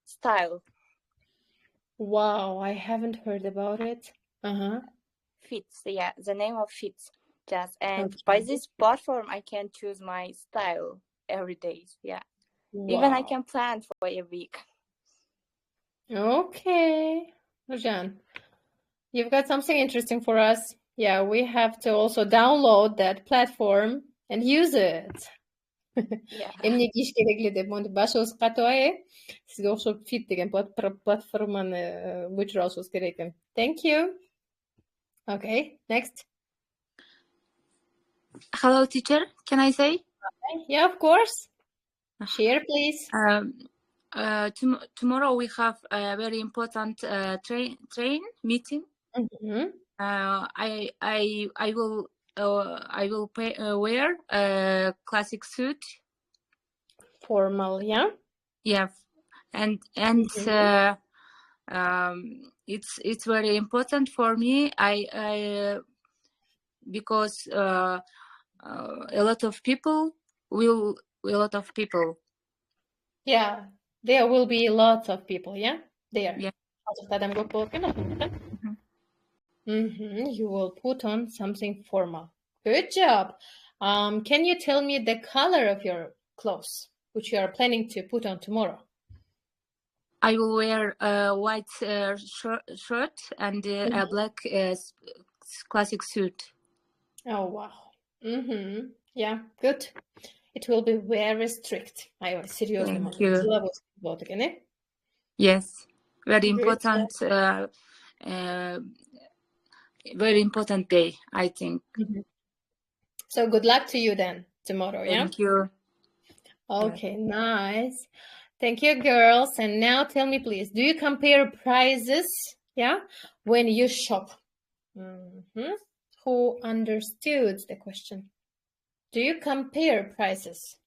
style. Wow, I haven't heard about it. Fits, yeah, the name of Fits. Just and by this platform, I can choose my style every day. Yeah, even I can plan for a week. Okay, Jan, you've got something interesting for us. Yeah, we have to also download that platform and use it. Эмне кийиш керекли деп монтип башыбыз катыбай, сизге окшоп Fit деген платформаны көчүрүп алышыбыз керек экен. Thank you. Okay, next. Hello, teacher. Can I say? Yeah, of course. Share, please. Tomorrow we have a very important train meeting. I will wear a classic suit. Formal, yeah. Yeah, and it's very important for me. Because a lot of people. Yeah, there will be lots of people. Yeah, there. Yeah. You will put on something formal. Good job. Can you tell me the color of your clothes, which you are planning to put on tomorrow? I will wear a white shirt and a black classic suit. Oh, wow. Yeah, good. It will be very strict. Seriously. Thank you. Yes, very important. Very important day, I think. So good luck to you then tomorrow. Thank you. Okay, nice. Thank you, girls. And now tell me, please, do you compare prices? Yeah, when you shop. Who understood the question? Do you compare prices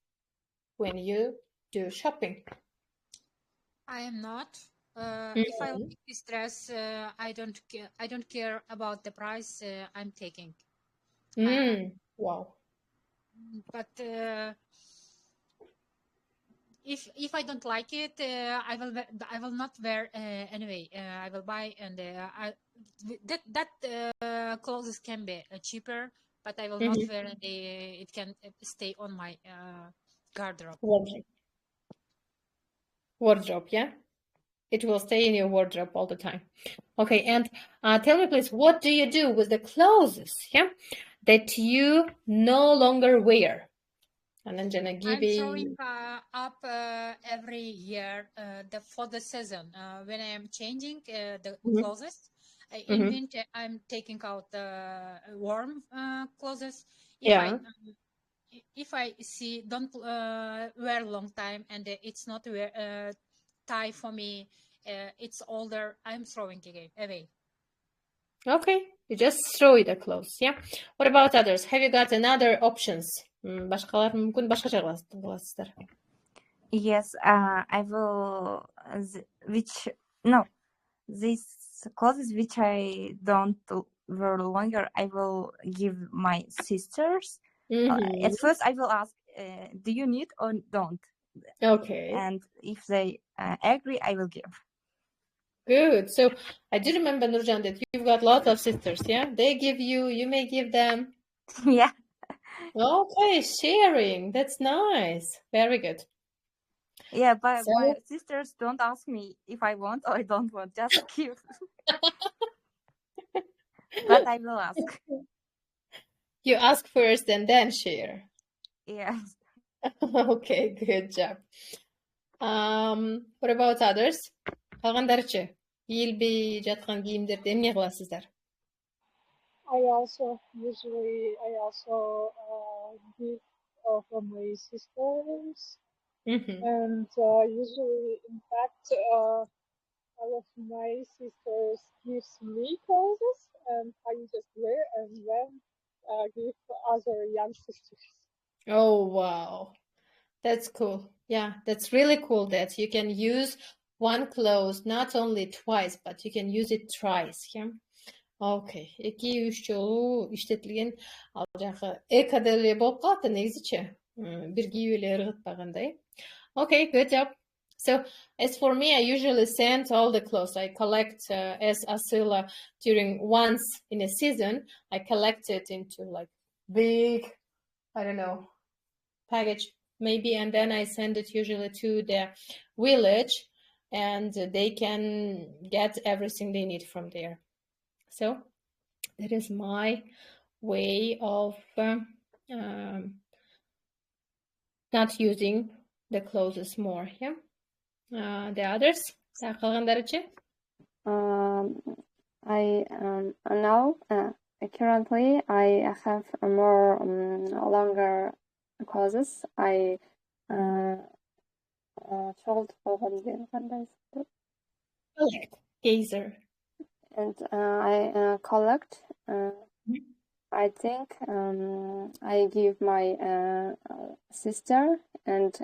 when you do shopping? I am not. If I like this dress, I don't care about the price I'm taking. Wow. But if I don't like it, I will not wear anyway. I will buy, and that clothes can be cheaper, but I will not wear, and it can stay on my garderobe. Wardrobe, yeah. It will stay in your wardrobe all the time. Okay, and tell me, please, what do you do with the clothes, yeah, that you no longer wear? And then I'm throwing up every year for the season. When I am changing the clothes, in winter I'm taking out the warm clothes. If I see don't wear long time and it's not wear tie for me, it's older, I'm throwing away. Okay, you just throw it the clothes, yeah. What about others? Have you got another options? Башкалар мүмкүн башкача кыласыздар. Yes, I will. These clothes which I don't wear longer, I will give my sisters. At first, I will ask, "Do you need or don't?" Okay. And if they agree, I will give. Good. So I do remember, Nurjan, that you've got lots of sisters, yeah? They give you, you may give them. Yeah. Okay, sharing. That's nice. Very good. Yeah, but my sisters don't ask me if I want or I don't want. Just give. But I will ask. You ask first and then share. Yes. Okay, good job. What about others? Калгандарчы, кийилбей жаткан кийимдерди эмне кыласыздар? I also give for my sisters, and usually, in fact, all of my sisters gives me clothes, and I just wear and then give other young sisters. Oh wow, that's cool. Yeah, that's really cool that you can use one clothes not only twice, but you can use it thrice. Yeah. Okay. 2-3 жолу иштетилген ал жагы эко деле болуп калат негизичи. Бир кийип эле ыргытпагандай. Okay, good job. So as for me, I usually send all the clothes. I collect as Asila during once in a season. I collect it into like big, I don't know, package maybe, and then I send it usually to the village, and they can get everything they need from there. So that is my way of not using the clothes more. Yeah. The others? I now currently I have more longer clothes. I told collect gazer, and I collect. I think I give my sister and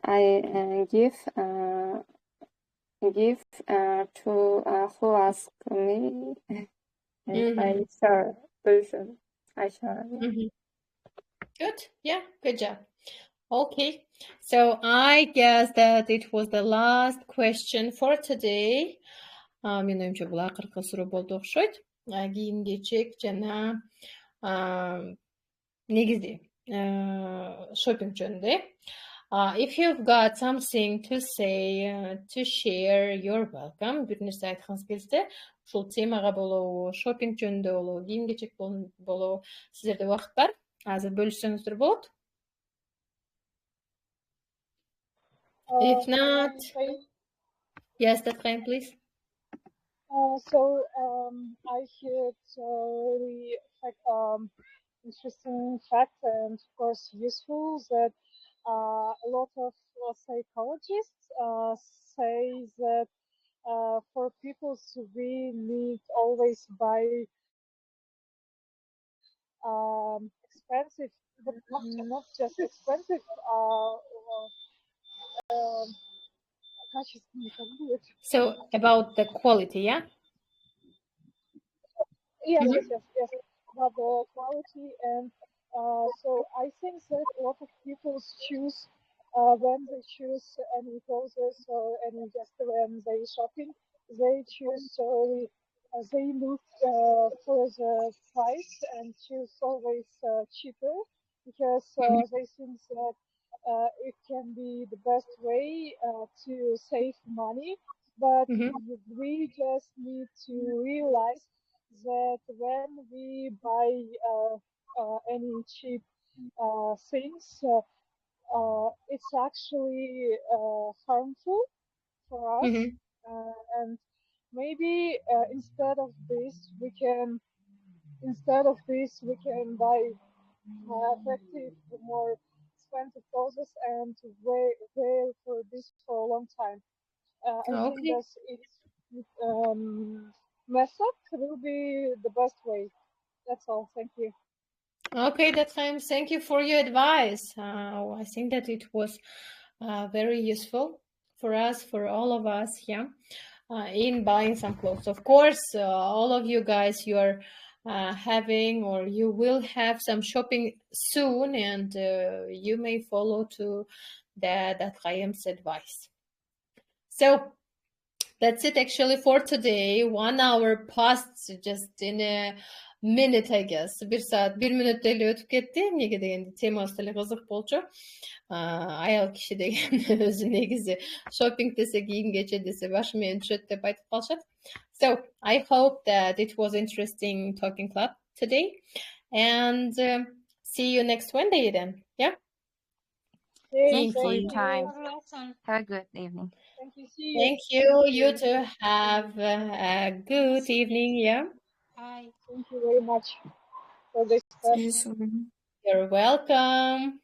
I give to who ask me, and I share person. I share. Good. Yeah, good job. Okay, so I guess that it was the last question for today. Мен оюмча бул акыркы суроо болду окшойт. Кийим кечек жана негизи шоппинг жөнүндө. If you've got something to say, to share, you're welcome. Бир нерсе айткыңыз келсе, ушул темага болобу, шоппинг жөнүндө болобу, кийим кечек болобу, сиздерде убакыт бар. Азыр бөлүшсөңүздөр болот. If not, yes, that's fine, please. So I heard really interesting fact and of course useful that a lot of psychologists say that for people we need always buy expensive, but not just expensive. So about the quality, yeah? Yes, about the quality, and so I think that a lot of people choose when they choose any clothes or any just when they shopping, they choose they look for the price and choose always cheaper because they think that it can be the best way to save money, but we just need to realize that when we buy any cheap things, it's actually harmful for us, and maybe instead of this we can instead of this, we can buy effective, more expensive clothes and to wear for this for a long time. I think Okay. that its method will be the best way. That's all. Thank you. Okay, that's fine. Thank you for your advice. I think that it was very useful for us, for all of us, yeah, in buying some clothes. Of course, all of you guys, you are having or you will have some shopping soon, and you may follow to that Chaim's advice. So that's it actually for today. 1 hour passed just in a minute, I guess. 1 saat 1 minut деле өтүп кетти. Эмнеге дегенде темасы деле кызык болчу. Аял киши деген өзү негизи шоппинг десе, кийим кече десе башы менен түшөт деп айтып калышат. So, I hope that it was interesting talking club today. And see you next Wednesday then. Yeah? Thanks for your time. Have a good evening. Thank you. See you. Thank you. You too. Have a good evening. Yeah. Bye. Thank you very much for this. See you soon. You're welcome.